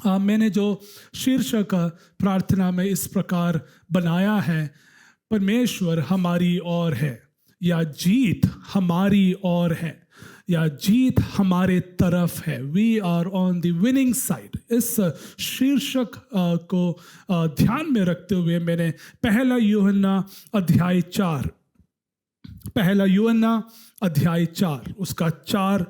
मैंने जो शीर्षक प्रार्थना में इस प्रकार बनाया है, परमेश्वर हमारी ओर है, या जीत हमारी ओर है, या जीत हमारे तरफ है। We are on the winning side. इस शीर्षक को ध्यान में रखते हुए मैंने पहला यूहन्ना अध्याय 4 उसका 4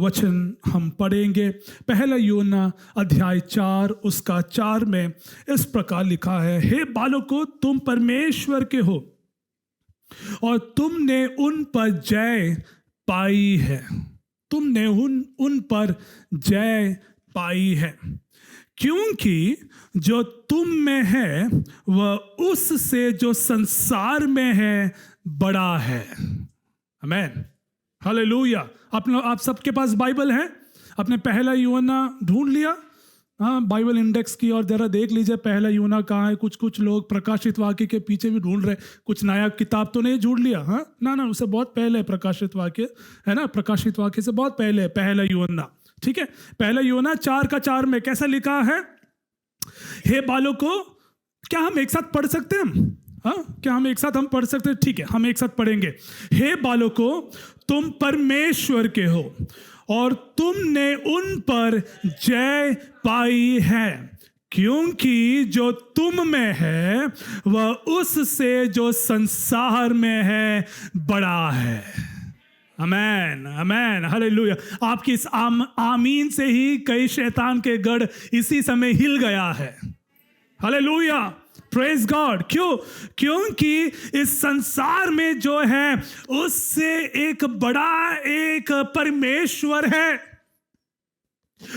वचन हम पढ़ेंगे। पहला यूहन्ना अध्याय 4 उसका 4 में इस प्रकार लिखा है, हे बालकों, तुम परमेश्वर के हो और तुमने उन पर जय पाई है। तुमने उन पर जय पाई है, क्योंकि जो तुम में है वह उससे जो संसार में है बड़ा है। आमीन, हालेलुया। आप सबके पास बाइबल है? आपने पहला यूहन्ना ढूंढ लिया? हाँ, बाइबल इंडेक्स की और जरा देख लीजिए पहला यूहन्ना कहाँ है। कुछ लोग प्रकाशित वाक्य के पीछे भी ढूंढ रहे, कुछ नया किताब तो नहीं ढूंढ लिया? हाँ ना, उससे बहुत पहले है प्रकाशित वाक्य, है ना। प्रकाशित वाक्य से बहुत पहले है पहला यूहन्ना। ठीक है, पहला यूहन्ना 4:4 में कैसा लिखा है, हे बालकों। क्या हम एक साथ पढ़ सकते हैं? क्या हम एक साथ पढ़ सकते हैं? ठीक है, हम एक साथ पढ़ेंगे। हे बालकों, तुम परमेश्वर के हो और तुमने उन पर जय पाई है, क्योंकि जो तुम में है वह उससे जो संसार में है बड़ा है। आमेन, आमेन, हालेलुया। आपकी इस आमीन से ही कई शैतान के गढ़ इसी समय हिल गया है। Hallelujah, praise God. क्योंकि इस संसार में जो है उससे एक बड़ा एक परमेश्वर है,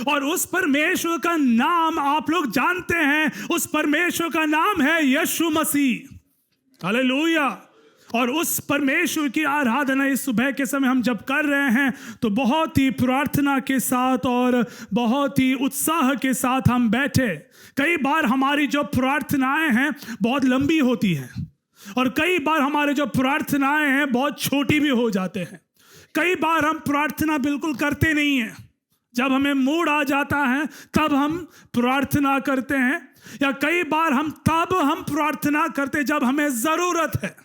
और उस परमेश्वर का नाम आप लोग जानते हैं। उस परमेश्वर का नाम है यीशु मसीह। हालेलुया। और उस परमेश्वर की आराधना इस सुबह के समय हम जब कर रहे हैं तो बहुत ही प्रार्थना के साथ और बहुत ही उत्साह के साथ हम बैठे। कई बार हमारी जो प्रार्थनाएं हैं बहुत लंबी होती हैं, और कई बार हमारे जो प्रार्थनाएं हैं बहुत छोटी भी हो जाते हैं। कई बार हम प्रार्थना बिल्कुल करते नहीं हैं। जब हमें मूड आ जाता है तब हम प्रार्थना करते हैं, या कई बार हम प्रार्थना करते जब हमें ज़रूरत है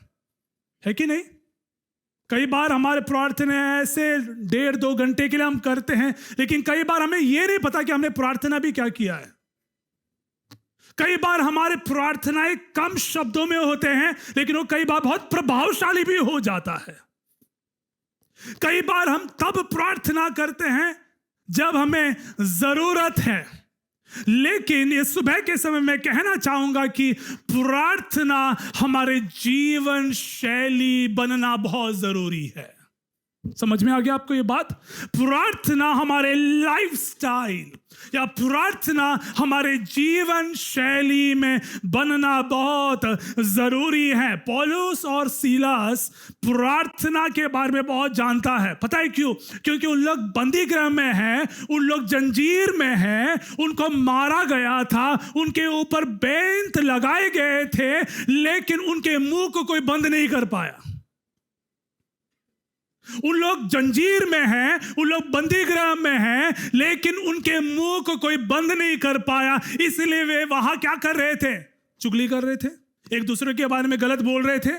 कि नहीं? कई बार हमारे प्रार्थना ऐसे 1.5-2 घंटे के लिए हम करते हैं, लेकिन कई बार हमें यह नहीं पता कि हमने प्रार्थना भी क्या किया है। कई बार हमारे प्रार्थनाएं कम शब्दों में होते हैं, लेकिन वो कई बार बहुत प्रभावशाली भी हो जाता है। कई बार हम तब प्रार्थना करते हैं जब हमें जरूरत है, लेकिन इस सुबह के समय में कहना चाहूंगा कि प्रार्थना हमारे जीवन शैली बनना बहुत जरूरी है। समझ में आ गया आपको ये बात? प्रार्थना हमारे लाइफस्टाइल या प्रार्थना हमारे जीवन शैली में बनना बहुत जरूरी है। पौलुस और सीलास प्रार्थना के बारे में बहुत जानता है। पता है क्यों? क्योंकि उन लोग बंदी गृह में हैं, उन लोग जंजीर में हैं, उनको मारा गया था, उनके ऊपर बेंत लगाए गए थे, लेकिन उनके मुंह को कोई बंद नहीं कर पाया। उन लोग जंजीर में हैं, उन लोग बंदी गृह में हैं, लेकिन उनके मुंह को कोई बंद नहीं कर पाया। इसलिए वे वहां क्या कर रहे थे? चुगली कर रहे थे, एक दूसरे के बारे में गलत बोल रहे थे,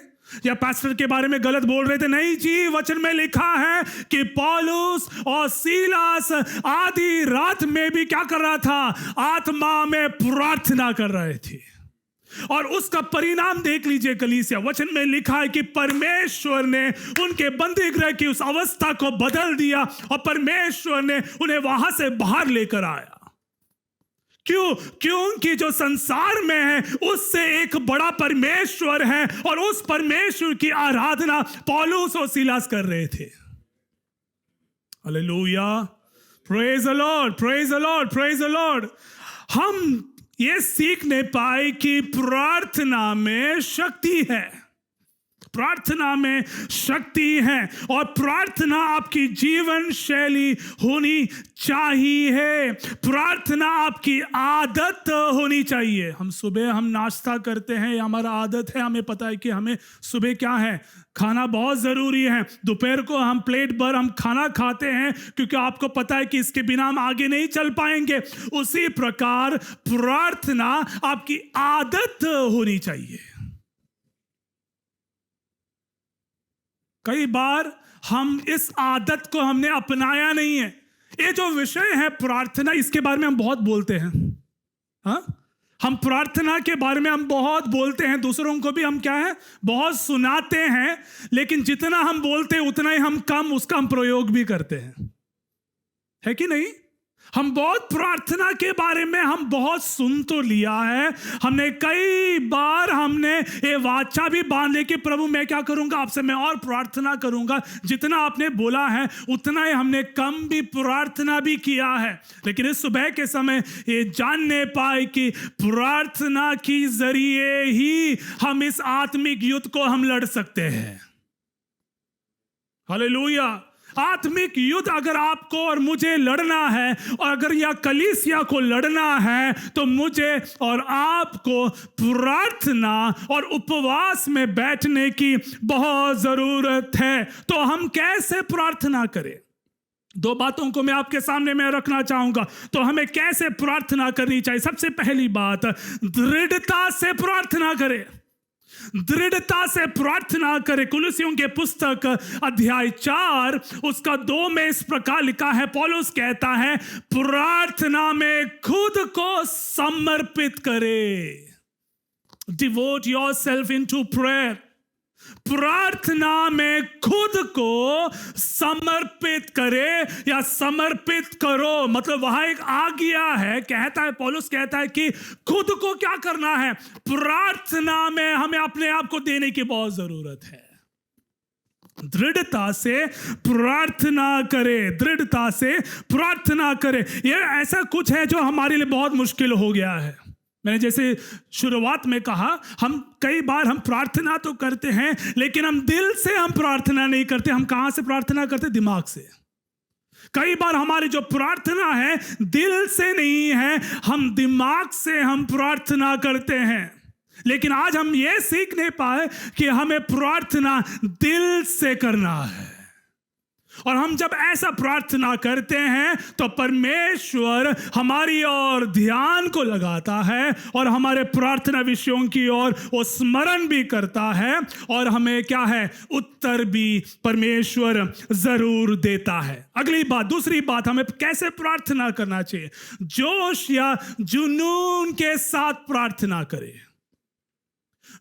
या पास्टर के बारे में गलत बोल रहे थे। नहीं जी, वचन में लिखा है कि पौलुस और सीलास आधी रात में भी क्या कर रहा था? आत्मा में प्रार्थना कर रहे थे। और उसका परिणाम देख लीजिए कलीसिया। वचन में लिखा है कि परमेश्वर ने उनके बंदी गृह की उस अवस्था को बदल दिया, और परमेश्वर ने उन्हें वहां से बाहर लेकर आया। क्यों? क्योंकि जो संसार में है उससे एक बड़ा परमेश्वर है, और उस परमेश्वर की आराधना पौलुस और सीलास कर रहे थे। Hallelujah, praise the Lord, praise the Lord, praise the Lord. हम ये सीखने पाए कि प्रार्थना में शक्ति है। प्रार्थना में शक्ति है और प्रार्थना आपकी जीवन शैली होनी चाहिए। प्रार्थना आपकी आदत होनी चाहिए। हम नाश्ता करते हैं, हमारा आदत है, हमें पता है कि हमें सुबह क्या है, खाना बहुत ज़रूरी है। दोपहर को हम प्लेट भर हम खाना खाते हैं क्योंकि आपको पता है कि इसके बिना हम आगे नहीं चल पाएंगे। उसी प्रकार प्रार्थना आपकी आदत होनी चाहिए। कई बार हम इस आदत को हमने अपनाया नहीं है। ये जो विषय है प्रार्थना, इसके बारे में हम बहुत बोलते हैं। हाँ, हम प्रार्थना के बारे में हम बहुत बोलते हैं, दूसरों को भी हम क्या है बहुत सुनाते हैं, लेकिन जितना हम बोलते हैं उतना ही हम कम उसका हम प्रयोग भी करते हैं, है कि नहीं? हम बहुत प्रार्थना के बारे में हम बहुत सुन तो लिया है, हमने कई बार हमने ये वाचा भी बांध ली कि प्रभु मैं क्या करूंगा, आपसे मैं और प्रार्थना करूंगा। जितना आपने बोला है उतना ही हमने कम भी प्रार्थना भी किया है। लेकिन इस सुबह के समय ये जानने पाए कि प्रार्थना के जरिए ही हम इस आत्मिक युद्ध को हम लड़ सकते हैं। हालेलुया। आत्मिक युद्ध अगर आपको और मुझे लड़ना है, और अगर यह कलीसिया को लड़ना है, तो मुझे और आपको प्रार्थना और उपवास में बैठने की बहुत जरूरत है। तो हम कैसे प्रार्थना करें? दो बातों को मैं आपके सामने में रखना चाहूंगा। तो हमें कैसे प्रार्थना करनी चाहिए? सबसे पहली बात, दृढ़ता से प्रार्थना करें। दृढ़ता से प्रार्थना करे। कुलुसियों के पुस्तक अध्याय 4 उसका 2 में इस प्रकार लिखा है, पौलुस कहता है प्रार्थना में खुद को समर्पित करे। Devote yourself into prayer. प्रार्थना में खुद को समर्पित करे या समर्पित करो, मतलब वहां एक आज्ञा है। कहता है पौलुस कहता है कि खुद को क्या करना है, प्रार्थना में हमें अपने आप को देने की बहुत जरूरत है। दृढ़ता से प्रार्थना करे, दृढ़ता से प्रार्थना करे। यह ऐसा कुछ है जो हमारे लिए बहुत मुश्किल हो गया है। मैंने जैसे शुरुआत में कहा, हम कई बार हम प्रार्थना तो करते हैं लेकिन हम दिल से हम प्रार्थना नहीं करते। हम कहां से प्रार्थना करते? दिमाग से। कई बार हमारी जो प्रार्थना है दिल से नहीं है, हम दिमाग से हम प्रार्थना करते हैं। लेकिन आज हम ये सीख नहीं पाए कि हमें प्रार्थना दिल से करना है। और हम जब ऐसा प्रार्थना करते हैं तो परमेश्वर हमारी ओर ध्यान को लगाता है और हमारे प्रार्थना विषयों की ओर वो स्मरण भी करता है, और हमें क्या है, उत्तर भी परमेश्वर जरूर देता है। अगली बात, दूसरी बात, हमें कैसे प्रार्थना करना चाहिए? जोश या जुनून के साथ प्रार्थना करें।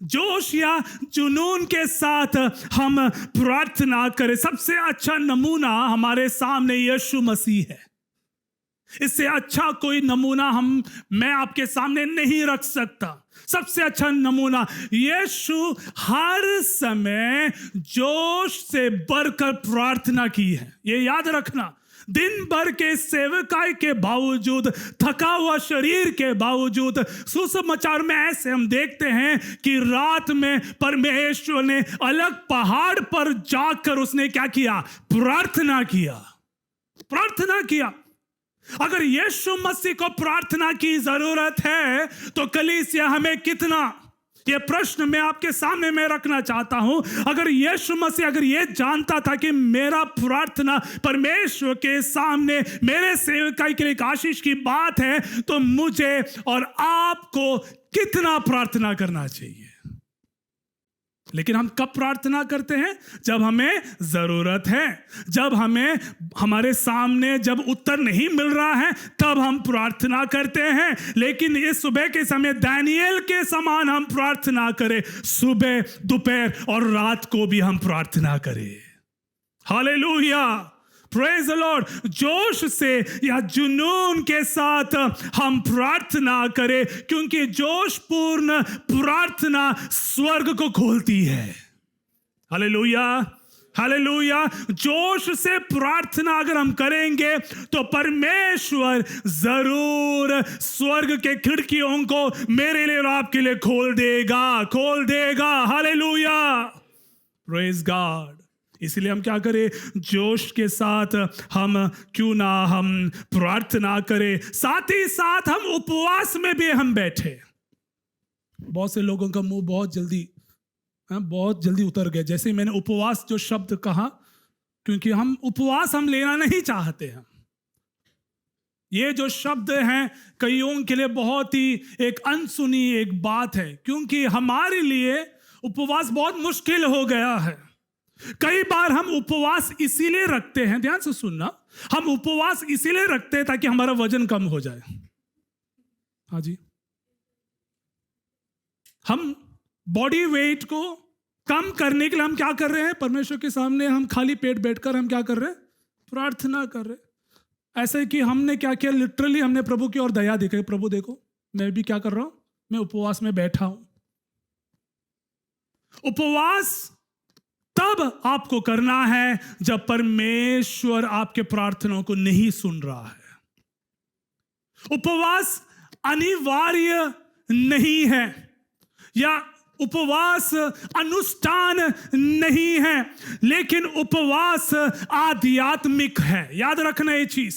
जोश या जुनून के साथ हम प्रार्थना करें। सबसे अच्छा नमूना हमारे सामने यीशु मसीह है। इससे अच्छा कोई नमूना मैं आपके सामने नहीं रख सकता। सबसे अच्छा नमूना यीशु हर समय जोश से बढ़कर प्रार्थना की है। ये याद रखना, दिन भर के सेवकाई के बावजूद, थका हुआ शरीर के बावजूद, सुसमाचार में ऐसे हम देखते हैं कि रात में परमेश्वर ने अलग पहाड़ पर जाकर उसने क्या किया? प्रार्थना किया। प्रार्थना किया। अगर यीशु मसीह को प्रार्थना की जरूरत है तो कलीसिया हमें कितना? ये प्रश्न मैं आपके सामने में रखना चाहता हूं। अगर यीशु मसीह अगर ये जानता था कि मेरा प्रार्थना परमेश्वर के सामने मेरे सेवकाई के लिए एक आशीष की बात है, तो मुझे और आपको कितना प्रार्थना करना चाहिए? लेकिन हम कब प्रार्थना करते हैं? जब हमें जरूरत है, जब हमें हमारे सामने जब उत्तर नहीं मिल रहा है तब हम प्रार्थना करते हैं। लेकिन इस सुबह के समय दानियेल के समान हम प्रार्थना करें। सुबह, दोपहर और रात को भी हम प्रार्थना करें। Hallelujah, praise the Lord. जोश से या जुनून के साथ हम प्रार्थना करें, क्योंकि जोशपूर्ण प्रार्थना स्वर्ग को खोलती है। Hallelujah, hallelujah. जोश से प्रार्थना अगर हम करेंगे तो परमेश्वर जरूर स्वर्ग के खिड़कियों को मेरे लिए और आपके लिए खोल देगा, खोल देगा। हालेलुया। Praise God. इसलिए हम क्या करें, जोश के साथ हम क्यों ना हम प्रार्थना करें, साथ ही साथ हम उपवास में भी हम बैठे। बहुत से लोगों का मुंह बहुत जल्दी उतर गया जैसे ही मैंने उपवास जो शब्द कहा, क्योंकि हम उपवास हम लेना नहीं चाहते हैं। ये जो शब्द हैं कईयों के लिए बहुत ही एक अनसुनी एक बात है, क्योंकि हमारे लिए उपवास बहुत मुश्किल हो गया है। कई बार हम उपवास इसीलिए रखते हैं, ध्यान से सुनना, हम उपवास इसीलिए रखते हैं ताकि हमारा वजन कम हो जाए। हाँ जी, हम बॉडी वेट को कम करने के लिए हम क्या कर रहे हैं, परमेश्वर के सामने हम खाली पेट बैठकर हम क्या कर रहे हैं, प्रार्थना कर रहे हैं। ऐसे कि हमने क्या किया, लिटरली हमने प्रभु की ओर दया दिखाई, प्रभु देखो मैं भी क्या कर रहा हूं, मैं उपवास में बैठा हूं। उपवास तब आपको करना है जब परमेश्वर आपके प्रार्थनाओं को नहीं सुन रहा है। उपवास अनिवार्य नहीं है या उपवास अनुष्ठान नहीं है, लेकिन उपवास आध्यात्मिक है। याद रखना ये चीज।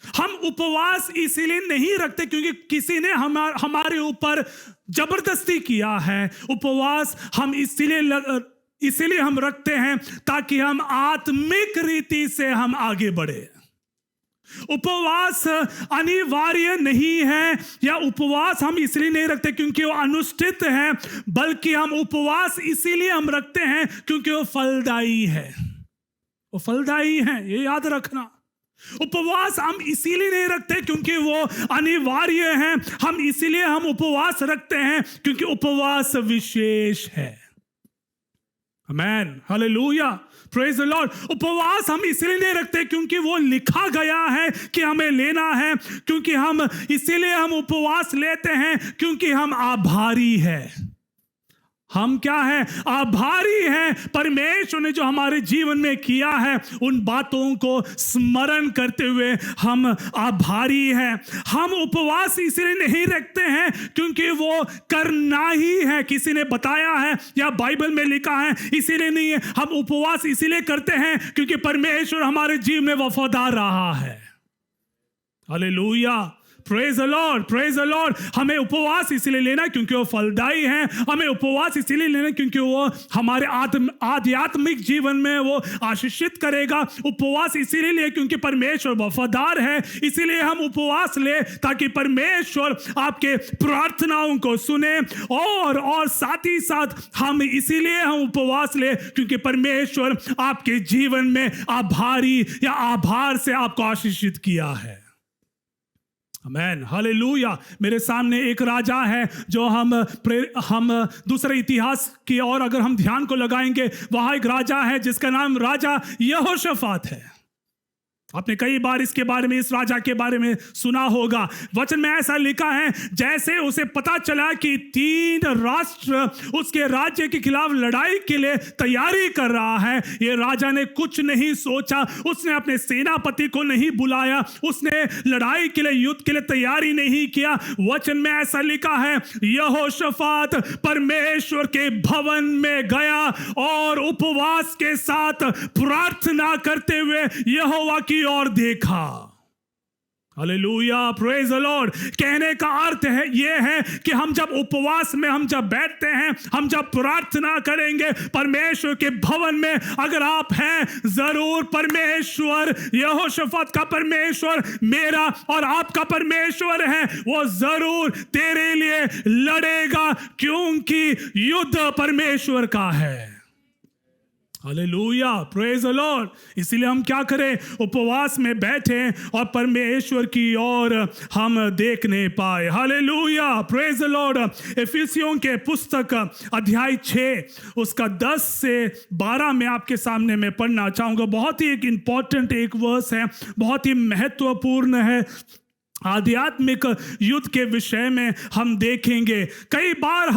हम उपवास इसीलिए नहीं रखते क्योंकि किसी ने हमारे ऊपर जबरदस्ती किया है। उपवास हम इसीलिए हम रखते हैं ताकि हम आत्मिक रीति से हम आगे बढ़े। उपवास अनिवार्य नहीं है या उपवास हम इसलिए नहीं रखते क्योंकि वो अनुष्ठित है, बल्कि हम उपवास इसीलिए हम रखते हैं क्योंकि वो फलदायी है। वो फलदायी है, ये याद रखना। उपवास हम इसीलिए नहीं रखते क्योंकि वो अनिवार्य है, हम इसीलिए हम उपवास रखते हैं क्योंकि उपवास विशेष है। आमेन, हालेलुया, प्रेज द लॉर्ड। उपवास हम इसलिए नहीं रखते क्योंकि वो लिखा गया है कि हमें लेना है, क्योंकि हम इसीलिए हम उपवास लेते हैं क्योंकि हम आभारी हैं। हम क्या है, आभारी हैं। परमेश्वर ने जो हमारे जीवन में किया है उन बातों को स्मरण करते हुए हम आभारी हैं। हम उपवास इसलिए नहीं रखते हैं क्योंकि वो करना ही है, किसी ने बताया है या बाइबल में लिखा है, इसीलिए नहीं है। हम उपवास इसीलिए करते हैं क्योंकि परमेश्वर हमारे जीवन में वफादार रहा है। Hallelujah, praise the Lord, praise the Lord. हमें उपवास इसलिए लेना क्योंकि वो फलदायी है। हमें उपवास इसलिए लेना क्योंकि वो हमारे आध्यात्मिक जीवन में वो आशीषित करेगा। उपवास इसीलिए ले क्योंकि परमेश्वर वफादार है। इसीलिए हम उपवास ले ताकि परमेश्वर आपके प्रार्थनाओं को सुने, और साथ ही साथ हम इसीलिए हम उपवास ले क्योंकि परमेश्वर आपके जीवन में आभारी या आभार से आपको आशीषित किया है। आमेन, हालेलुया। मेरे सामने एक राजा है जो हम दूसरे इतिहास की ओर अगर हम ध्यान को लगाएंगे, वहां एक राजा है जिसका नाम राजा यहोशाफात है। आपने कई बार इसके बारे में, इस राजा के बारे में सुना होगा। वचन में ऐसा लिखा है, जैसे उसे पता चला कि 3 राष्ट्र उसके राज्य के खिलाफ लड़ाई के लिए तैयारी कर रहा है, ये राजा ने कुछ नहीं सोचा। उसने अपने सेनापति को नहीं बुलाया, उसने लड़ाई के लिए, युद्ध के लिए तैयारी नहीं किया। वचन में ऐसा लिखा है, यहोशाफात परमेश्वर के भवन में गया और उपवास के साथ प्रार्थना करते हुए यहोवा की और देखा। Hallelujah, praise the Lord. कहने का अर्थ है ये है कि हम जब उपवास में हम जब बैठते हैं, हम जब प्रार्थना करेंगे परमेश्वर के भवन में, अगर आप हैं, जरूर परमेश्वर, यहोशाफात का परमेश्वर मेरा और आपका परमेश्वर है, वो जरूर तेरे लिए लड़ेगा क्योंकि युद्ध परमेश्वर का है। Hallelujah, praise the Lord. इसीलिए हम क्या करें, उपवास में बैठे और परमेश्वर की ओर हम देखने पाए। Hallelujah, praise the Lord. इफिसियों के पुस्तक अध्याय 6 उसका 10 से 12 में आपके सामने मैं पढ़ना चाहूंगा। बहुत ही एक इंपॉर्टेंट एक वर्स है, बहुत ही महत्वपूर्ण है। आध्यात्मिक युद्ध के विषय में हम देखेंगे। कई बार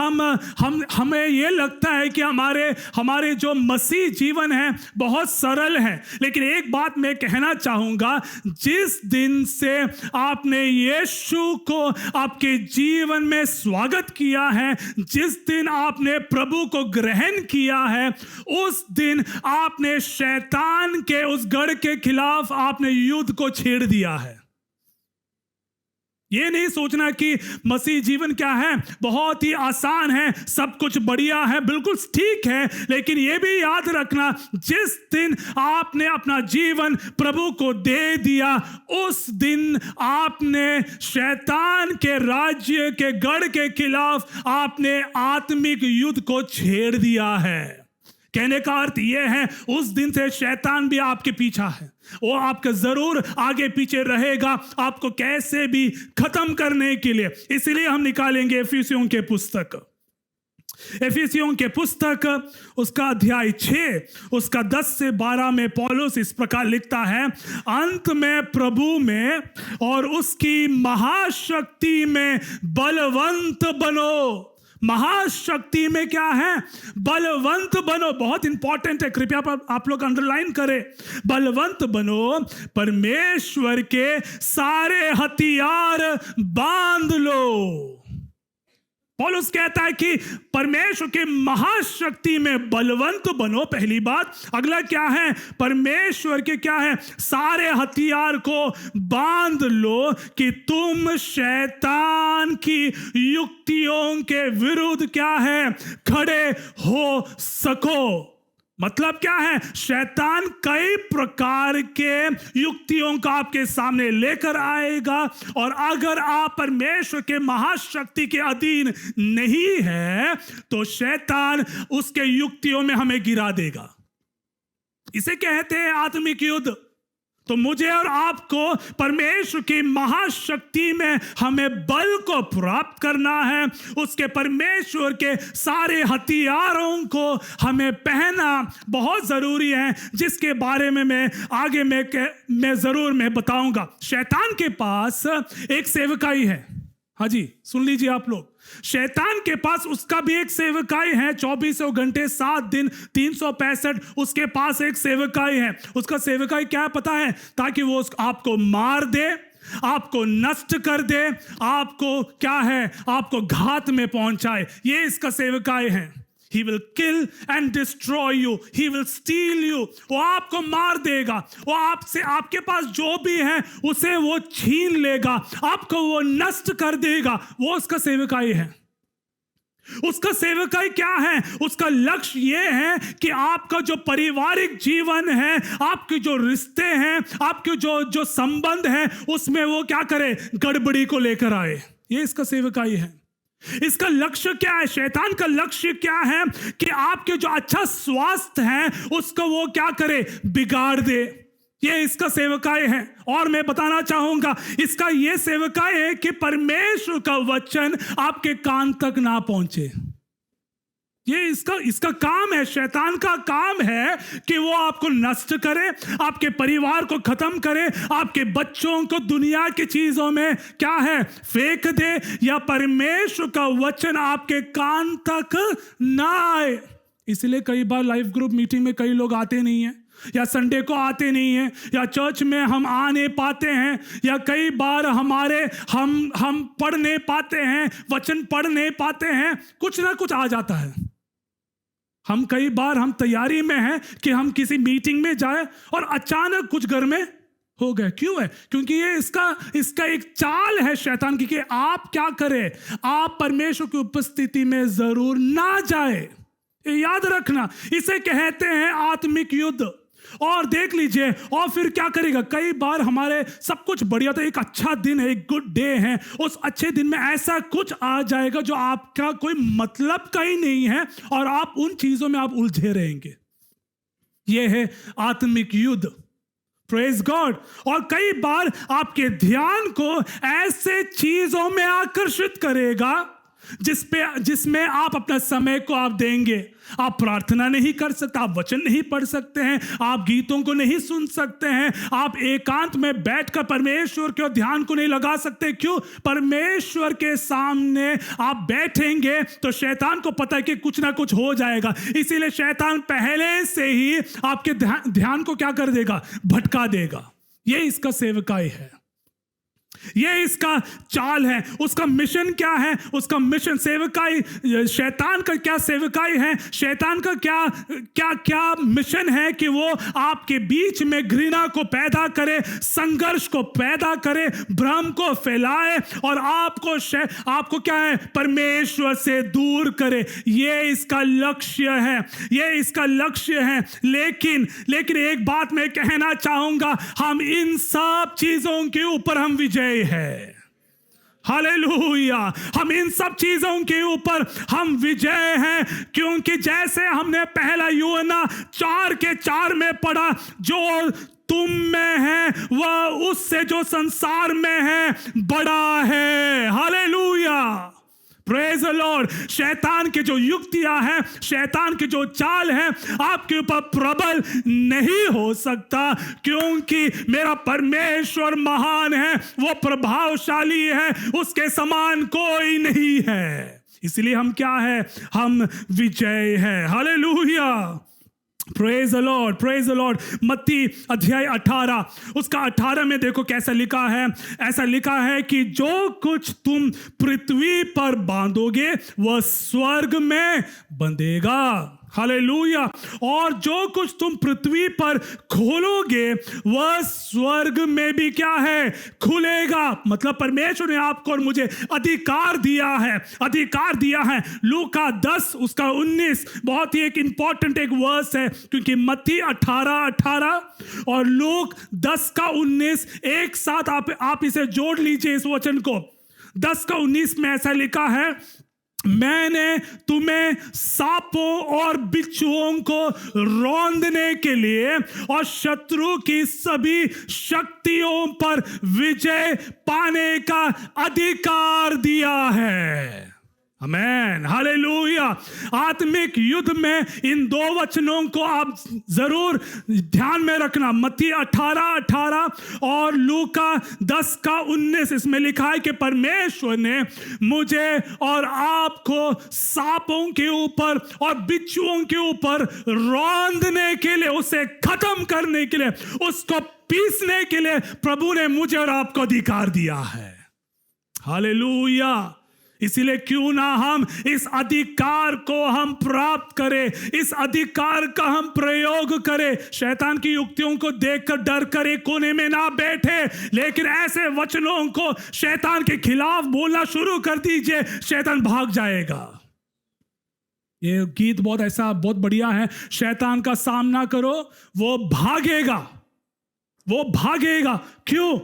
हमें ये लगता है कि हमारे जो मसीह जीवन है बहुत सरल है, लेकिन एक बात मैं कहना चाहूँगा, जिस दिन से आपने यीशु को आपके जीवन में स्वागत किया है, जिस दिन आपने प्रभु को ग्रहण किया है, उस दिन आपने शैतान के उस गढ़ के खिलाफ आपने युद्ध को छेड़ दिया है। ये नहीं सोचना कि मसीह जीवन क्या है, बहुत ही आसान है, सब कुछ बढ़िया है, बिल्कुल ठीक है, लेकिन ये भी याद रखना, जिस दिन आपने अपना जीवन प्रभु को दे दिया, उस दिन आपने शैतान के राज्य के गढ़ के खिलाफ आपने आत्मिक युद्ध को छेड़ दिया है। कहने का अर्थ यह है, उस दिन से शैतान भी आपके पीछा है, वो आपका जरूर आगे पीछे रहेगा, आपको कैसे भी खत्म करने के लिए। इसलिए हम निकालेंगे इफिसियों के पुस्तक उसका अध्याय 6 उसका 10 से 12 में पौलुस इस प्रकार लिखता है, अंत में प्रभु में और उसकी महाशक्ति में बलवंत बनो। महाशक्ति में क्या है? बलवंत बनो। बहुत इंपॉर्टेंट है, कृपया आप लोग अंडरलाइन करें। बलवंत बनो, परमेश्वर के सारे हथियार बांध लो। पौलुस कहता है कि परमेश्वर के महाशक्ति में बलवंत बनो, पहली बात। अगला क्या है? परमेश्वर के क्या है? सारे हथियार को बांध लो कि तुम शैतान की युक्तियों के विरुद्ध क्या है? खड़े हो सको। मतलब क्या है? शैतान कई प्रकार के युक्तियों का आपके सामने लेकर आएगा, और अगर आप परमेश्वर के महाशक्ति के अधीन नहीं है तो शैतान उसके युक्तियों में हमें गिरा देगा। इसे कहते हैं आत्मिक युद्ध। तो मुझे और आपको परमेश्वर की महाशक्ति में हमें बल को प्राप्त करना है, उसके परमेश्वर के सारे हथियारों को हमें पहनना बहुत जरूरी है, जिसके बारे में मैं आगे मैं जरूर बताऊंगा। शैतान के पास एक सेवकाई है। हाँ जी, सुन लीजिए आप लोग, शैतान के पास उसका भी एक सेवकाई है। 24 घंटे 7 दिन 365 उसके पास एक सेवकाई है। उसका सेवकाई क्या है पता है? ताकि वो आपको मार दे, आपको नष्ट कर दे, आपको क्या है? आपको घात में पहुंचाए। ये इसका सेवकाई है। He will kill and destroy you. He will steal you. वो आपको मार देगा, वो आपसे, आपके पास जो भी है उसे वो छीन लेगा, आपको वो नष्ट कर देगा। वो उसका सेवकाई है। उसका सेवकाई क्या है? उसका लक्ष्य ये है कि आपका जो पारिवारिक जीवन है, आपके जो रिश्ते हैं, आपके जो संबंध है, उसमें वो क्या करे? गड़बड़ी को लेकर आए। ये इसका सेवकाई है। इसका लक्ष्य क्या है? शैतान का लक्ष्य क्या है? कि आपके जो अच्छा स्वास्थ्य है उसको वो क्या करे? बिगाड़ दे। ये इसका सेवकाई है। और मैं बताना चाहूंगा, इसका ये सेवकाई है कि परमेश्वर का वचन आपके कान तक ना पहुंचे। ये इसका काम है। शैतान का काम है कि वो आपको नष्ट करे, आपके परिवार को खत्म करे, आपके बच्चों को दुनिया की चीजों में क्या है? फेंक दे, या परमेश्वर का वचन आपके कान तक ना आए। इसलिए कई बार लाइफ ग्रुप मीटिंग में कई लोग आते नहीं हैं, या संडे को आते नहीं हैं, या चर्च में हम आ नहीं पाते हैं, या कई बार हम पढ़ नहीं पाते हैं, वचन पढ़ नहीं पाते हैं, कुछ ना कुछ आ जाता है। हम कई बार हम तैयारी में हैं कि हम किसी मीटिंग में जाए और अचानक कुछ घर में हो गए। क्यों है? क्योंकि ये इसका एक चाल है शैतान की, कि आप क्या करें? आप परमेश्वर की उपस्थिति में जरूर ना जाए। याद रखना, इसे कहते हैं आत्मिक युद्ध। और देख लीजिए, और फिर क्या करेगा? कई बार हमारे सब कुछ बढ़िया, तो एक अच्छा दिन है, एक गुड डे है, उस अच्छे दिन में ऐसा कुछ आ जाएगा जो आपका कोई मतलब का ही नहीं है, और आप उन चीजों में आप उलझे रहेंगे। यह है आत्मिक युद्ध। Praise God. और कई बार आपके ध्यान को ऐसे चीजों में आकर्षित करेगा जिसमें आप अपना समय को आप देंगे। आप प्रार्थना नहीं कर सकते, आप वचन नहीं पढ़ सकते हैं, आप गीतों को नहीं सुन सकते हैं, आप एकांत में बैठकर परमेश्वर के ध्यान को नहीं लगा सकते। क्यों? परमेश्वर के सामने आप बैठेंगे तो शैतान को पता है कि कुछ ना कुछ हो जाएगा, इसीलिए शैतान पहले से ही आपके ध्यान को क्या कर देगा? भटका देगा। ये इसका सेवकाई है, ये इसका चाल है। उसका मिशन क्या है? उसका मिशन सेवकाई, शैतान का क्या सेवकाई है? शैतान का क्या क्या क्या मिशन है? कि वो आपके बीच में घृणा को पैदा करे, संघर्ष को पैदा करे, भ्रम को फैलाए और आपको क्या है? परमेश्वर से दूर करे। ये इसका लक्ष्य है, ये इसका लक्ष्य है। लेकिन एक बात मैं कहना चाहूंगा, हम इन सब चीजों के ऊपर हम विजय है। हालेलुया! हम इन सब चीजों के ऊपर हम विजय हैं, क्योंकि जैसे हमने पहला यूहन्ना 4:4 में पढ़ा, जो तुम में है वह उससे जो संसार में है बड़ा है। हालेलुया! Praise the Lord. शैतान के जो युक्तियां हैं, शैतान के जो चाल है, आपके ऊपर प्रबल नहीं हो सकता, क्योंकि मेरा परमेश्वर महान है, वो प्रभावशाली है, उसके समान कोई नहीं है। इसलिए हम क्या है? हम विजय है। Hallelujah! Praise the Lord, praise the Lord. मत्ती अध्याय 18 उसका 18 में देखो कैसा लिखा है। ऐसा लिखा है कि जो कुछ तुम पृथ्वी पर बांधोगे वह स्वर्ग में बंधेगा। हालेलुया! और जो कुछ तुम पृथ्वी पर खोलोगे वह स्वर्ग में भी क्या है? खुलेगा। मतलब परमेश्वर ने आपको और मुझे अधिकार दिया है, अधिकार दिया है। लूका 10 उसका 19 बहुत ही एक इंपॉर्टेंट एक वर्स है, क्योंकि मत्ती 18:18 और लूक 10:19 एक साथ आप इसे जोड़ लीजिए इस वचन को। 10:19 में ऐसा लिखा है, मैंने तुम्हें सांपों और बिच्छुओं को रौंदने के लिए और शत्रु की सभी शक्तियों पर विजय पाने का अधिकार दिया है। आमेन, हालेलुया। आत्मिक युद्ध में इन दो वचनों को आप जरूर ध्यान में रखना। मत्ती 18:18 और लूका 10:19 इसमें लिखा है कि परमेश्वर ने मुझे और आपको सांपों के ऊपर और बिच्छुओं के ऊपर रौंदने के लिए, उसे खत्म करने के लिए, उसको पीसने के लिए प्रभु ने मुझे और आपको अधिकार दिया है। हालेलुया! इसीलिए क्यों ना हम इस अधिकार को हम प्राप्त करें, इस अधिकार का हम प्रयोग करें। शैतान की युक्तियों को देखकर डर कर एक कोने में ना बैठे, लेकिन ऐसे वचनों को शैतान के खिलाफ बोलना शुरू कर दीजिए, शैतान भाग जाएगा। ये गीत बहुत बढ़िया है। शैतान का सामना करो, वो भागेगा, वो भागेगा। क्यों?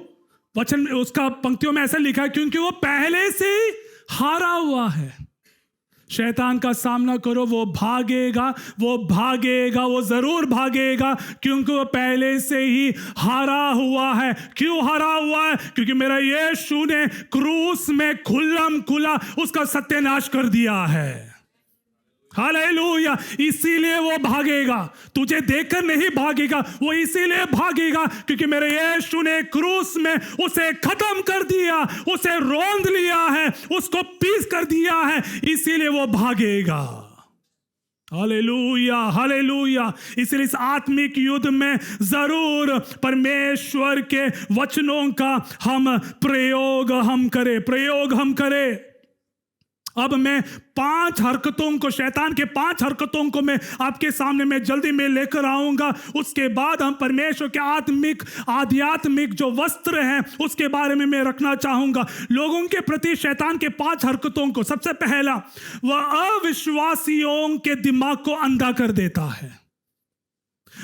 वचन उसका पंक्तियों में ऐसा लिखा है, क्योंकि वो पहले से ही हारा हुआ है। शैतान का सामना करो, वो भागेगा, वो भागेगा, वो जरूर भागेगा, क्योंकि वो पहले से ही हारा हुआ है। क्यों हारा हुआ है? क्योंकि मेरा यीशु ने क्रूस में खुल्लम खुला उसका सत्यानाश कर दिया है। हालेलुया! इसीलिए वो भागेगा, तुझे देखकर नहीं भागेगा, वो इसीलिए भागेगा क्योंकि मेरे यीशु ने क्रूस में उसे खत्म कर दिया, उसे रौंद लिया है, उसको पीस कर दिया है, इसीलिए वो भागेगा। Hallelujah, hallelujah. इसलिए इस आत्मिक युद्ध में जरूर परमेश्वर के वचनों का हम प्रयोग हम करें। अब मैं 5 हरकतों को, शैतान के 5 हरकतों को मैं आपके सामने में जल्दी में लेकर आऊंगा। उसके बाद हम परमेश्वर के आध्यात्मिक जो वस्त्र हैं उसके बारे में मैं रखना चाहूंगा। लोगों के प्रति शैतान के 5 हरकतों को, सबसे पहला, वह अविश्वासियों के दिमाग को अंधा कर देता है।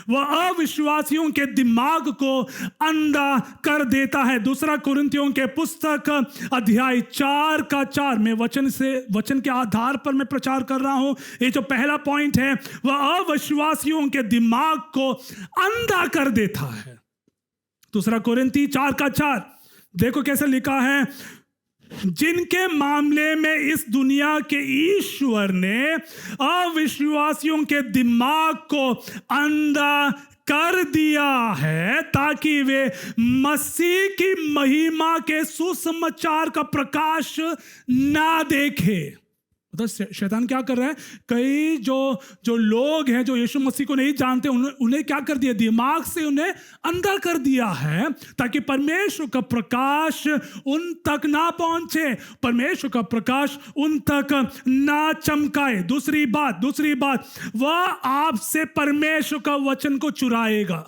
वह अविश्वासियों के दिमाग को अंधा कर देता है। 2 कुरिन्थियों के पुस्तक अध्याय 4:4 में वचन के आधार पर मैं प्रचार कर रहा हूं। ये जो पहला पॉइंट है, वह अविश्वासियों के दिमाग को अंधा कर देता है। 2 कुरिन्थी 4:4 देखो कैसे लिखा है, जिनके मामले में इस दुनिया के ईश्वर ने अविश्वासियों के दिमाग को अंधा कर दिया है, ताकि वे मसीह की महिमा के सुसमाचार का प्रकाश ना देखे। तो शैतान क्या कर रहा है, कई जो लोग हैं जो यीशु मसीह को नहीं जानते, उन्हें क्या कर दिया, दिमाग से उन्हें अंधा कर दिया है, ताकि परमेश्वर का प्रकाश उन तक ना पहुंचे, परमेश्वर का प्रकाश उन तक ना चमकाए। दूसरी बात, वह आपसे परमेश्वर का वचन को चुराएगा।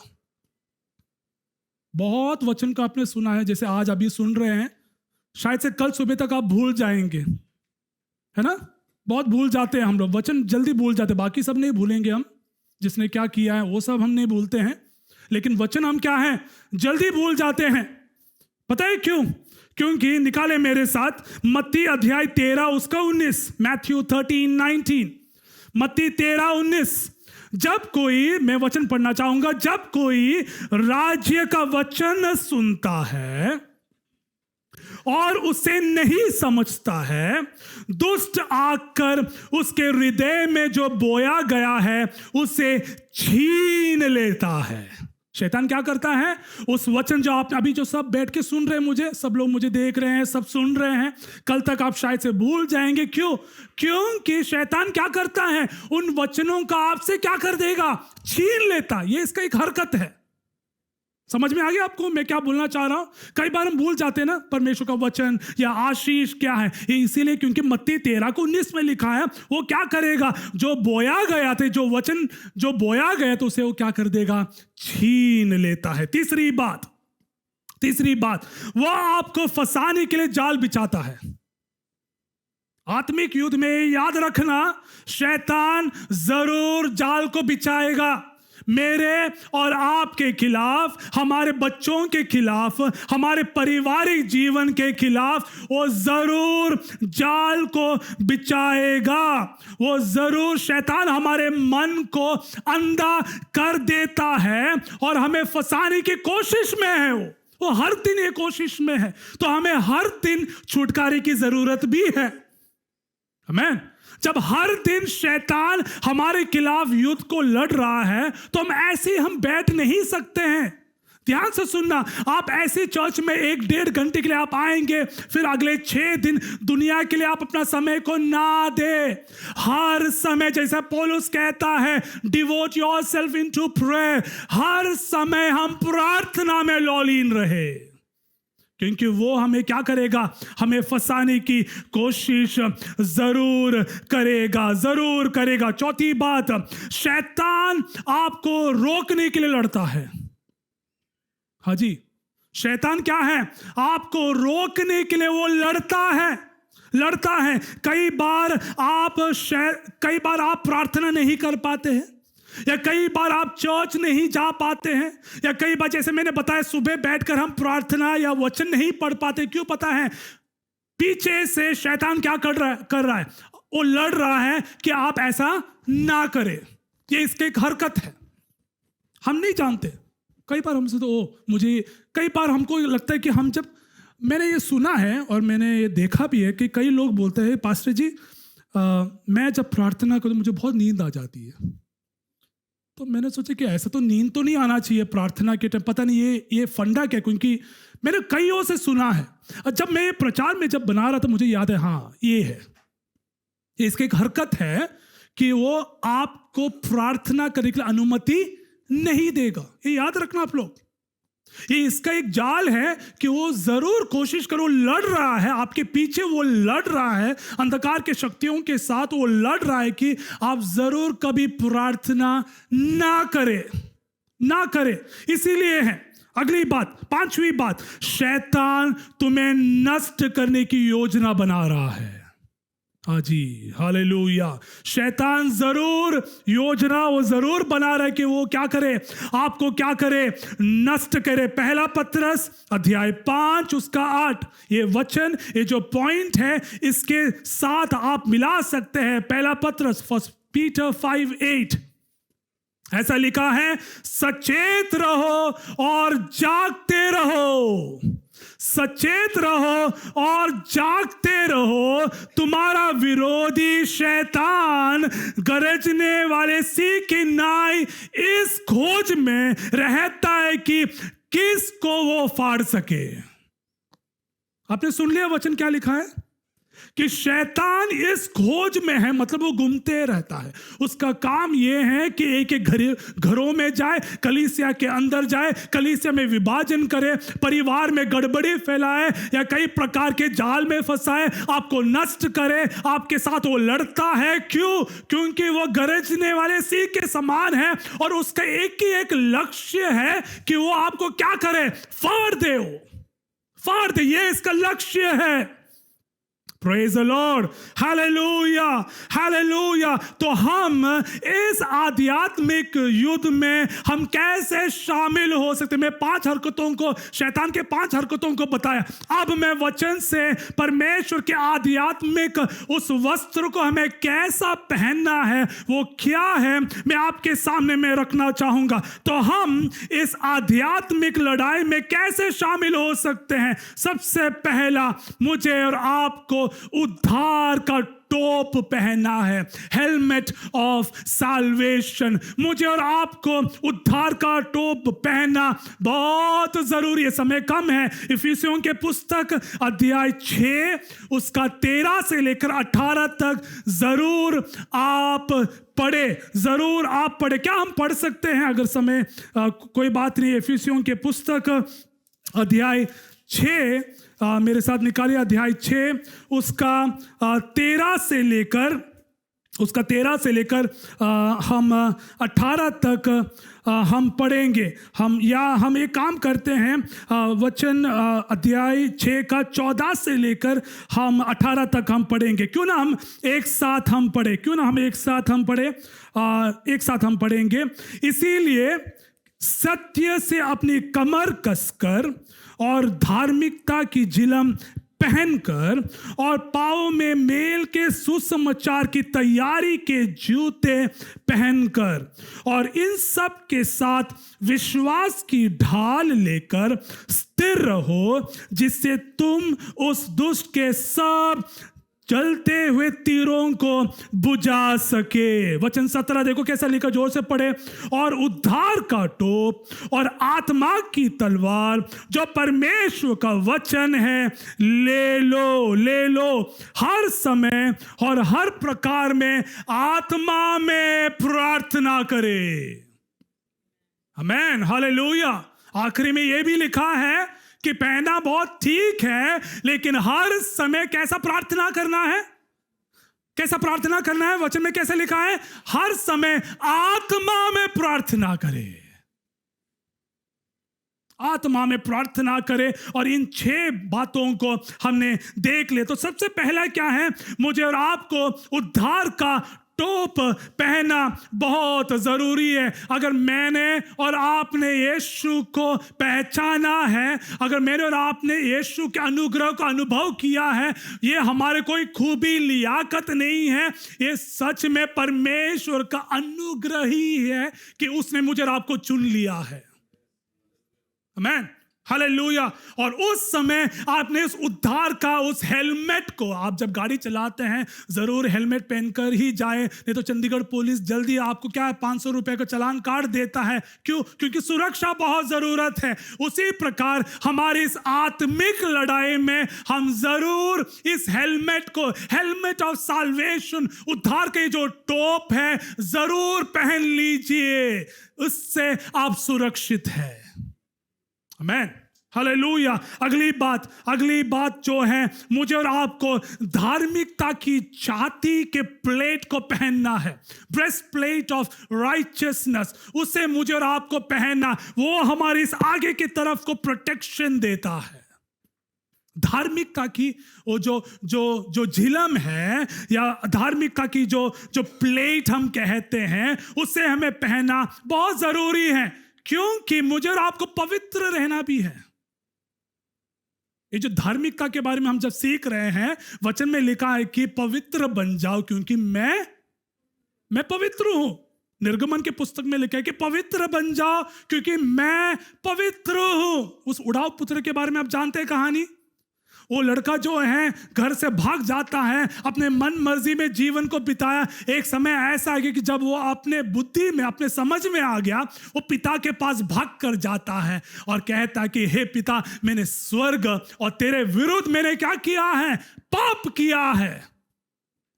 बहुत वचन को आपने सुना है, जैसे आज अभी सुन रहे हैं, शायद से कल सुबह तक आप भूल जाएंगे, है ना। बहुत भूल जाते हैं हम लोग, वचन जल्दी भूल जाते हैं, बाकी सब नहीं भूलेंगे हम, जिसने क्या किया है वो सब हम नहीं भूलते हैं, लेकिन वचन हम क्या है, जल्दी भूल जाते हैं। पता है क्यों? क्योंकि निकाले मेरे साथ मत्ती अध्याय 13 उसका 19, मैथ्यू 13:19, मत्ती 13:19। जब कोई, मैं वचन पढ़ना चाहूंगा, जब कोई राज्य का वचन सुनता है और उसे नहीं समझता है, दुष्ट आकर उसके हृदय में जो बोया गया है उसे छीन लेता है। शैतान क्या करता है, उस वचन जो आप अभी जो सब बैठ के सुन रहे हैं, मुझे सब लोग मुझे देख रहे हैं, सब सुन रहे हैं, कल तक आप शायद से भूल जाएंगे। क्यों? क्योंकि शैतान क्या करता है, उन वचनों का आपसे क्या कर देगा, छीन लेता। ये इसका एक हरकत है। समझ में आ गया आपको मैं क्या बोलना चाह रहा हूं? कई बार हम भूल जाते हैं ना परमेश्वर का वचन या आशीष क्या है, ये इसीलिए क्योंकि मत्ती 13:19 में लिखा है, वो क्या करेगा, जो बोया गया था, जो वचन जो बोया गया तो उसे वो क्या कर देगा, छीन लेता है। तीसरी बात, वह आपको फंसाने के लिए जाल बिछाता है। आत्मिक युद्ध में याद रखना, शैतान जरूर जाल को बिछाएगा, मेरे और आपके खिलाफ, हमारे बच्चों के खिलाफ, हमारे पारिवारिक जीवन के खिलाफ वो जरूर जाल को बिछाएगा। वो जरूर, शैतान हमारे मन को अंधा कर देता है और हमें फंसाने की कोशिश में है। वो हर दिन ये कोशिश में है, तो हमें हर दिन छुटकारे की जरूरत भी है। आमीन। जब हर दिन शैतान हमारे खिलाफ युद्ध को लड़ रहा है, तो हम ऐसे हम बैठ नहीं सकते हैं। ध्यान से सुनना, आप ऐसे चर्च में 1-1.5 घंटे के लिए आप आएंगे, फिर अगले 6 दिन दुनिया के लिए आप अपना समय को ना दे। हर समय, जैसा पौलुस कहता है, डिवोट योरसेल्फ इनटू प्रेयर, हर समय हम प्रार्थना में लौलीन रहे, क्योंकि वो हमें क्या करेगा, हमें फंसाने की कोशिश जरूर करेगा। चौथी बात, शैतान आपको रोकने के लिए लड़ता है। हाँ जी, शैतान क्या है, आपको रोकने के लिए वो लड़ता है। कई बार आप प्रार्थना नहीं कर पाते हैं, या कई बार आप चर्च नहीं जा पाते हैं, या कई बार जैसे मैंने बताया सुबह बैठकर हम प्रार्थना या वचन नहीं पढ़ पाते। क्यों पता है? पीछे से शैतान क्या कर रहा है, वो लड़ रहा है कि आप ऐसा ना करें। ये इसकी एक हरकत है, हम नहीं जानते। कई बार हमसे कई बार हमको लगता है कि हम जब, मैंने ये सुना है और मैंने ये देखा भी है कि कई लोग बोलते हैं, पास्टर जी मैं जब प्रार्थना करूं मुझे बहुत नींद आ जाती है। तो मैंने सोचा कि ऐसा तो नींद तो नहीं आना चाहिए प्रार्थना के टाइम, पता नहीं ये फंडा क्या, क्योंकि मैंने कईयों से सुना है। और जब मैं प्रचार में जब बना रहा था मुझे याद है, हाँ ये है, ये इसकी एक हरकत है कि वो आपको प्रार्थना करने के लिए अनुमति नहीं देगा। ये याद रखना आप लोग, ये इसका एक जाल है कि वो जरूर कोशिश करो, लड़ रहा है आपके पीछे, वो लड़ रहा है अंधकार के शक्तियों के साथ, वो लड़ रहा है कि आप जरूर कभी प्रार्थना ना करें। इसीलिए है अगली बात, 5वीं बात, शैतान तुम्हें नष्ट करने की योजना बना रहा है। हाँ जी, हालेलुया। शैतान जरूर योजना वो जरूर बना रहा है कि वो क्या करे, आपको क्या करे, नष्ट करे। पहला पत्रस अध्याय 5 उसका 8, ये वचन, ये जो पॉइंट है इसके साथ आप मिला सकते हैं। पहला पत्रस 1 Peter 5:8, ऐसा लिखा है, सचेत रहो और जागते रहो, सचेत रहो और जागते रहो। तुम्हारा विरोधी शैतान गरजने वाले सिंह की नाई इस खोज में रहता है कि किसको वो फाड़ सके। आपने सुन लिया वचन क्या लिखा है कि शैतान इस खोज में है, मतलब वो घूमते रहता है। उसका काम ये है कि एक एक घरों में जाए, कलीसिया के अंदर जाए, कलीसिया में विभाजन करे, परिवार में गड़बड़ी फैलाए या कई प्रकार के जाल में फंसाए, आपको नष्ट करे। आपके साथ वो लड़ता है, क्यों? क्योंकि वो गरजने वाले सिंह के समान है और उसका एक ही एक लक्ष्य है कि वो आपको क्या करे? फाड़ दे, फाड़ दे। ये इसका लक्ष्य है। Praise the Lord, hallelujah, hallelujah. तो हम इस आध्यात्मिक युद्ध में हम कैसे शामिल हो सकते? मैं 5 हरकतों को, शैतान के 5 हरकतों को बताया। अब मैं वचन से परमेश्वर के आध्यात्मिक उस वस्त्र को हमें कैसा पहनना है, वो क्या है, मैं आपके सामने में रखना चाहूंगा। तो हम इस आध्यात्मिक लड़ाई में कैसे शामिल हो सकते हैं? सबसे पहला, मुझे और आपको उद्धार का टोप पहनना है, हेलमेट ऑफ साल्वेशन। मुझे और आपको उद्धार का टोप पहनना बहुत जरूरी है। समय कम है। इफिसियों के पुस्तक अध्याय 6 उसका 13 से लेकर 18 तक जरूर आप पढ़े, जरूर आप पढ़े। क्या हम पढ़ सकते हैं? अगर समय कोई बात नहीं। इफिसियों के पुस्तक अध्याय 6 मेरे साथ निकालिए, अध्याय 6 उसका 13 से लेकर हम 18 तक हम पढ़ेंगे। हम एक काम करते हैं, वचन अध्याय 6 का 14 से लेकर हम 18 तक हम पढ़ेंगे। क्यों ना हम एक साथ हम पढ़ेंगे। इसीलिए सत्य से अपनी कमर कसकर और धार्मिकता की झिलम पहनकर और पाँव में मेल के सुसमाचार की तैयारी के जूते पहनकर और इन सब के साथ विश्वास की ढाल लेकर स्थिर रहो, जिससे तुम उस दुष्ट के सब चलते हुए तीरों को बुझा सके। वचन 17 देखो कैसा लिखा, जोर से पढ़े। और उद्धार का टोप और आत्मा की तलवार जो परमेश्वर का वचन है ले लो। हर समय और हर प्रकार में आत्मा में प्रार्थना करे। आमीन, हालेलुया। आखिरी में यह भी लिखा है कि पहना बहुत ठीक है, लेकिन हर समय कैसा प्रार्थना करना है? कैसा प्रार्थना करना है? वचन में कैसे लिखा है? हर समय आत्मा में प्रार्थना करे, आत्मा में प्रार्थना करे। और इन 6 बातों को हमने देख लिया। तो सबसे पहला क्या है? मुझे और आपको उद्धार का टोप पहना बहुत जरूरी है। अगर मैंने और आपने यीशु को पहचाना है, अगर मैंने और आपने यीशु के अनुग्रह को अनुभव किया है, ये हमारे कोई खूबी लियाकत नहीं है, ये सच में परमेश्वर का अनुग्रह ही है कि उसने मुझे और आपको चुन लिया है। आमीन, हालेलुया। और उस समय आपने उस उद्धार का उस हेलमेट को, आप जब गाड़ी चलाते हैं जरूर हेलमेट पहनकर ही जाए, नहीं तो चंडीगढ़ पुलिस जल्दी आपको क्या है 500 रुपए का चालान काट देता है। क्यों? क्योंकि सुरक्षा बहुत जरूरत है। उसी प्रकार हमारी इस आत्मिक लड़ाई में हम जरूर इस हेलमेट को, हेलमेट ऑफ साल्वेशन, उद्धार के जो टोप है, जरूर पहन लीजिए। उससे आप सुरक्षित है। आमीन, हालेलुया। अगली बात जो है, मुझे और आपको धार्मिकता की छाती के प्लेट को पहनना है, ब्रेस्ट प्लेट ऑफ राइचियसनेस। उसे मुझे और आपको पहनना, वो हमारी इस आगे की तरफ को प्रोटेक्शन देता है। धार्मिकता की वो जो झिलम है या धार्मिकता की जो प्लेट हम कहते हैं, उसे हमें पहनना बहुत जरूरी है। क्योंकि मुझे और आपको पवित्र रहना भी है। ये जो धार्मिकता के बारे में हम जब सीख रहे हैं, वचन में लिखा है कि पवित्र बन जाओ क्योंकि मैं पवित्र हूं। निर्गमन के पुस्तक में लिखा है कि पवित्र बन जाओ क्योंकि मैं पवित्र हूं। उस उड़ाव पुत्र के बारे में आप जानते हैं कहानी। वो लड़का जो है घर से भाग जाता है, अपने मन मर्जी में जीवन को बिताया। एक समय ऐसा आ गया कि जब वो अपने बुद्धि में, अपने समझ में आ गया, वो पिता के पास भाग कर जाता है और कहता है कि हे पिता, मैंने स्वर्ग और तेरे विरुद्ध मैंने क्या किया है? पाप किया है।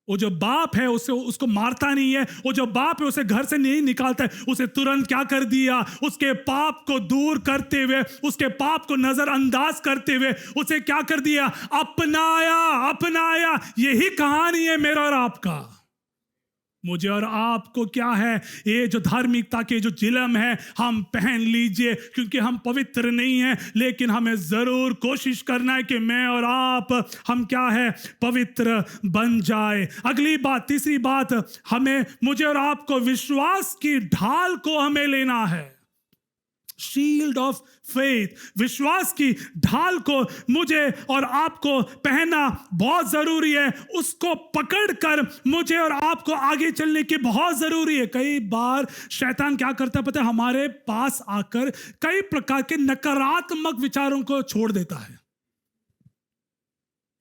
वो जो बाप है उसको मारता नहीं है, वो जो बाप है उसे घर से नहीं निकालता है, उसे तुरंत क्या कर दिया? उसके पाप को दूर करते हुए, उसके पाप को नजरअंदाज करते हुए उसे क्या कर दिया? अपनाया। यही कहानी है मेरा और आपका। मुझे और आपको क्या है? ये जो धार्मिकता के जो जिलम है, हम पहन लीजिए क्योंकि हम पवित्र नहीं हैं, लेकिन हमें जरूर कोशिश करना है कि मैं और आप, हम क्या है? पवित्र बन जाए। अगली बात, तीसरी बात, हमें, मुझे और आपको विश्वास की ढाल को हमें लेना है। शील्ड ऑफ फेथ, विश्वास की ढाल को मुझे और आपको पहनना बहुत जरूरी है। उसको पकड़कर मुझे और आपको आगे चलने की बहुत जरूरी है। कई बार शैतान क्या करता है पता है? हमारे पास आकर कई प्रकार के नकारात्मक विचारों को छोड़ देता है।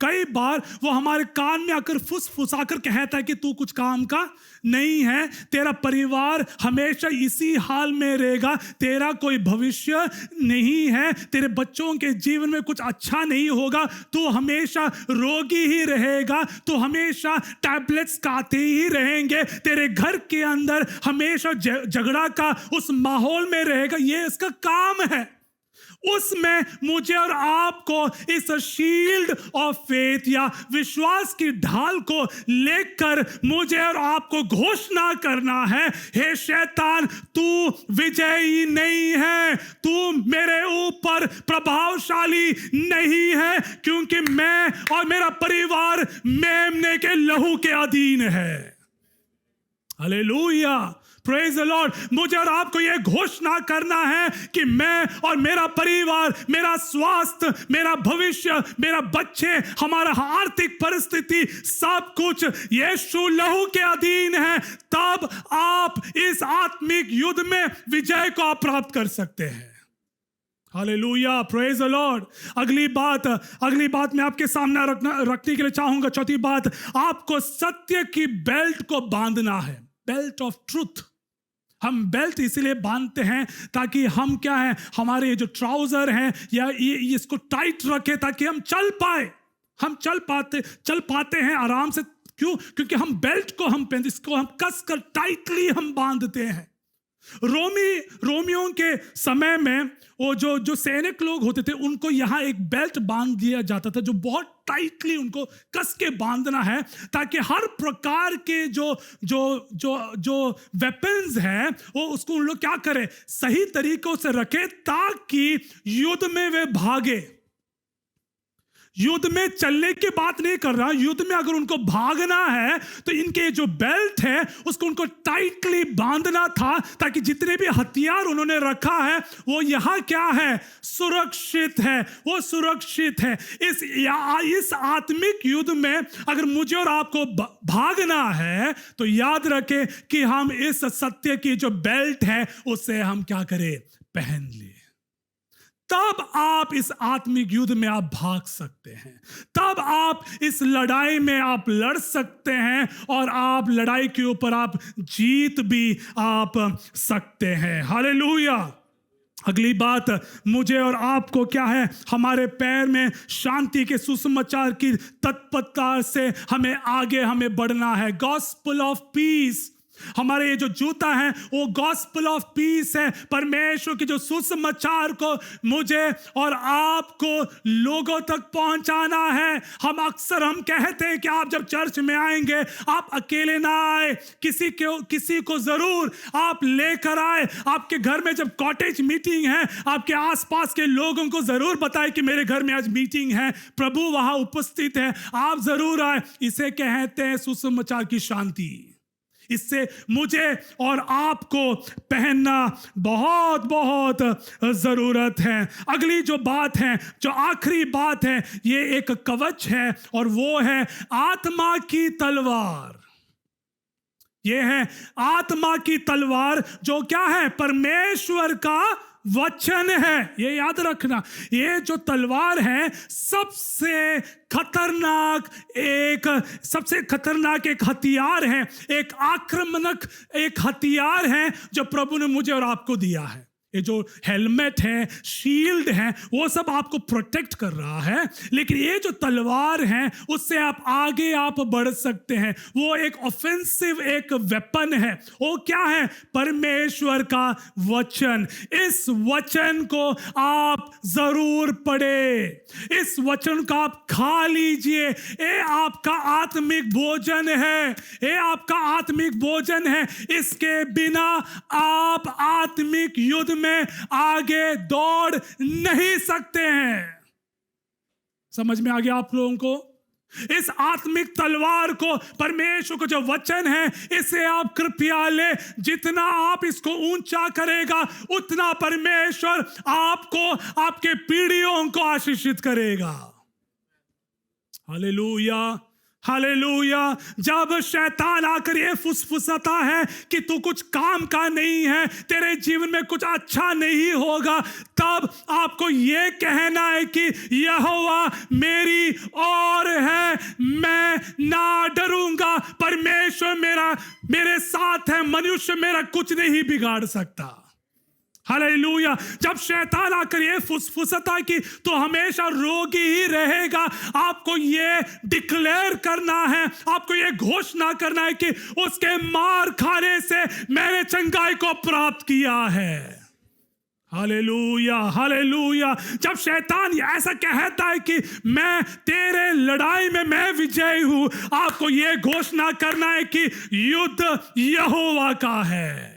कई बार वो हमारे कान में आकर फुसफुसाकर कहता है कि तू कुछ काम का नहीं है, तेरा परिवार हमेशा इसी हाल में रहेगा, तेरा कोई भविष्य नहीं है, तेरे बच्चों के जीवन में कुछ अच्छा नहीं होगा, तू हमेशा रोगी ही रहेगा, तू हमेशा टैबलेट्स खाते ही रहेंगे, तेरे घर के अंदर हमेशा झगड़ा का उस माहौल में रहेगा। ये इसका काम है। उसमें मुझे और आपको इस शील्ड ऑफ फेथ या विश्वास की ढाल को लेकर मुझे और आपको घोषणा करना है, हे शैतान, तू विजयी नहीं है, तू मेरे ऊपर प्रभावशाली नहीं है, क्योंकि मैं और मेरा परिवार मेमने के लहू के अधीन है। Hallelujah, praise the Lord. मुझे और आपको यह घोषणा करना है कि मैं और मेरा परिवार, मेरा स्वास्थ्य, मेरा भविष्य, मेरा बच्चे, हमारा आर्थिक परिस्थिति, सब कुछ यीशु लहू के अधीन है। तब आप इस आत्मिक युद्ध में विजय को आप प्राप्त कर सकते हैं। Hallelujah, praise the Lord. अगली बात मैं आपके सामने रखने के लिए चाहूंगा। चौथी बात, आपको सत्य की बेल्ट को बांधना है। Belt of truth. हम बेल्ट इसीलिए बांधते हैं ताकि हम क्या है, हमारे जो ट्राउजर हैं या ये इसको टाइट रखे ताकि हम चल पाए। हम चल पाते हैं आराम से। क्यों? क्योंकि हम बेल्ट को इसको हम कस कर टाइटली हम बांधते हैं। रोमियों के समय में वो जो सैनिक लोग होते थे, उनको यहाँ एक बेल्ट बांध दिया जाता था जो बहुत टाइटली उनको कस के बांधना है, ताकि हर प्रकार के जो वेपन्स हैं वो उसको उन लोग क्या करें, सही तरीकों से रखे ताकि युद्ध में वे भागे। युद्ध में चलने की बात नहीं कर रहा, युद्ध में अगर उनको भागना है तो इनके जो बेल्ट है उसको उनको टाइटली बांधना था, ताकि जितने भी हथियार उन्होंने रखा है वो यहां क्या है, सुरक्षित है, वो सुरक्षित है। इस आत्मिक युद्ध में अगर मुझे और आपको भागना है तो याद रखें कि हम इस सत्य की जो बेल्ट है उसे हम क्या करें, पहन ले। तब आप इस आत्मिक युद्ध में आप भाग सकते हैं, तब आप इस लड़ाई में आप लड़ सकते हैं और आप लड़ाई के ऊपर आप जीत भी आप सकते हैं। हालेलुया। अगली बात, मुझे और आपको क्या है, हमारे पैर में शांति के सुसमाचार की तत्परता से हमें बढ़ना है। Gospel of peace. हमारे ये जो जूता है वो गॉस्पेल ऑफ पीस है। परमेश्वर के जो सुसमाचार को मुझे और आपको लोगों तक पहुंचाना है। हम कहते हैं कि आप जब चर्च में आएंगे आप अकेले ना आए, किसी को जरूर आप लेकर आए। आपके घर में जब कॉटेज मीटिंग है, आपके आसपास के लोगों को जरूर बताएं कि मेरे घर में आज मीटिंग है, प्रभु वहां उपस्थित है, आप जरूर आए। इसे कहते हैं सुसमाचार की शांति। इससे मुझे और आपको पहनना बहुत बहुत जरूरत है। अगली जो बात है, जो आखिरी बात है, ये एक कवच है और वो है आत्मा की तलवार। ये है आत्मा की तलवार, जो क्या है? परमेश्वर का वचन है। ये याद रखना, ये जो तलवार है सबसे खतरनाक एक हथियार है, एक आक्रमणक एक हथियार है जो प्रभु ने मुझे और आपको दिया है। ये जो हेलमेट है, शील्ड है, वो सब आपको प्रोटेक्ट कर रहा है, लेकिन ये जो तलवार है उससे आप आगे बढ़ सकते हैं। वो एक ऑफेंसिव एक वेपन है। वो क्या है? परमेश्वर का वचन। इस वचन को आप जरूर पढ़े, इस वचन को आप खा लीजिए। ये आपका आत्मिक भोजन है, ये आपका आत्मिक भोजन है। इसके बिना आप आत्मिक युद्ध में आगे दौड़ नहीं सकते हैं। समझ में आ गया आप लोगों को? इस आत्मिक तलवार को, परमेश्वर का जो वचन है, इसे आप कृपया ले। जितना आप इसको ऊंचा करेगा उतना परमेश्वर आपको, आपके पीढ़ियों को आशीषित करेगा। Hallelujah, hallelujah. जब शैतान आकर ये फुसफुसाता है कि तू कुछ काम का नहीं है, तेरे जीवन में कुछ अच्छा नहीं होगा, तब आपको ये कहना है कि यहोवा मेरी ओर है, मैं ना डरूंगा। परमेश्वर मेरे साथ है, मनुष्य मेरा कुछ नहीं बिगाड़ सकता। हालेलुया। जब शैतान आकर ये फुसफुसाता कि तो हमेशा रोगी ही रहेगा, आपको ये डिक्लेयर करना है, आपको ये घोषणा करना है कि उसके मार खाने से मैंने चंगाई को प्राप्त किया है। Hallelujah, hallelujah. जब शैतान ऐसा कहता है कि मैं तेरे लड़ाई में मैं विजयी हूं, आपको ये घोषणा करना है कि युद्ध यहोवा का है।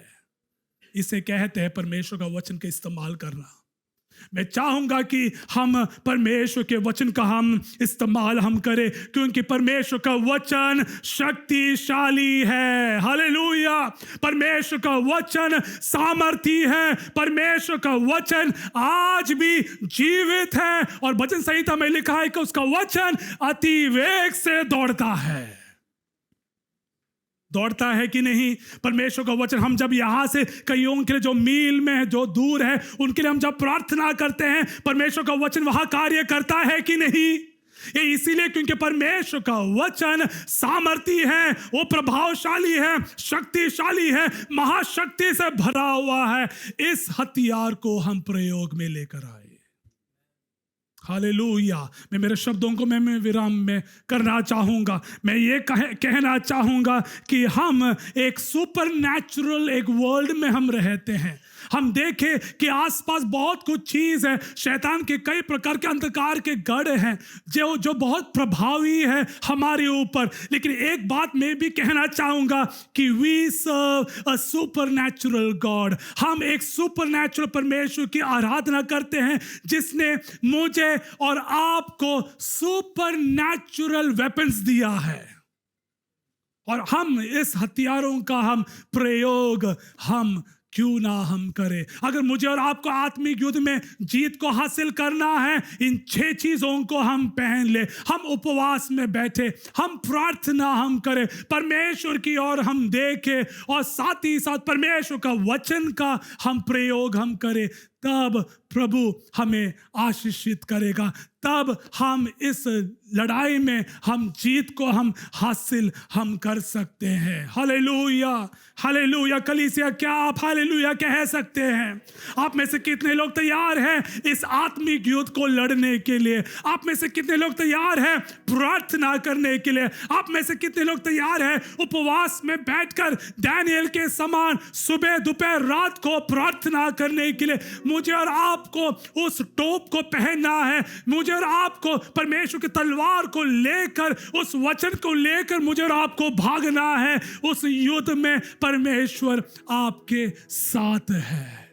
इसे कहते हैं परमेश्वर का वचन का इस्तेमाल करना। मैं चाहूंगा कि हम परमेश्वर के वचन का हम इस्तेमाल हम करें, क्योंकि परमेश्वर का वचन शक्तिशाली है। हालेलुया। परमेश्वर का वचन सामर्थी है। परमेश्वर का वचन आज भी जीवित है, और वचन संहिता में लिखा है कि उसका वचन अति वेग से दौड़ता है। दौड़ता है कि नहीं? परमेश्वर का वचन, हम जब यहां से कईयों के लिए जो मील में है, जो दूर है, उनके लिए हम जब प्रार्थना करते हैं, परमेश्वर का वचन वहां कार्य करता है कि नहीं? ये इसीलिए क्योंकि परमेश्वर का वचन सामर्थी है, वो प्रभावशाली है, शक्तिशाली है, महाशक्ति से भरा हुआ है। इस हथियार को हम प्रयोग में लेकर आए। हालेलुया। मैं मेरे शब्दों को मैं विराम में करना चाहूंगा। मैं ये कहना चाहूंगा कि हम एक सुपरनैचुरल एक वर्ल्ड में हम रहते हैं। हम देखें कि आसपास बहुत कुछ चीज है, शैतान के कई प्रकार के अंधकार के गढ़ हैं जो बहुत प्रभावी है हमारे ऊपर। लेकिन एक बात मैं भी कहना चाहूंगा कि we serve a supernatural God. हम एक सुपरनैचुरल परमेश्वर की आराधना करते हैं, जिसने मुझे और आपको सुपरनैचुरल वेपन्स दिया है, और हम इस हथियारों का हम प्रयोग हम क्यों ना हम करें। अगर मुझे और आपको आत्मिक युद्ध में जीत को हासिल करना है, इन 6 चीजों को हम पहन ले। हम उपवास में बैठे, हम प्रार्थना हम करें, परमेश्वर की ओर हम देखें, और साथ ही साथ परमेश्वर का वचन का हम प्रयोग हम करें, तब प्रभु हमें आशीषित करेगा। तब हम इस लड़ाई में हम जीत को हम हासिल हम कर सकते हैं। Hallelujah, hallelujah. कलीसिया, क्या आप हालेलुया कह सकते हैं? आप में से कितने लोग तैयार हैं इस आत्मिक युद्ध को लड़ने के लिए? आप में से कितने लोग तैयार हैं प्रार्थना करने के लिए? आप में से कितने लोग तैयार हैं उपवास में बैठकर दानियेल के समान सुबह दोपहर रात को प्रार्थना करने के लिए? मुझे और आपको उस टोप को पहनना है, मुझे और आपको परमेश्वर की तलवार को लेकर, उस वचन को लेकर मुझे और आपको भागना है। उस युद्ध में परमेश्वर आपके साथ है।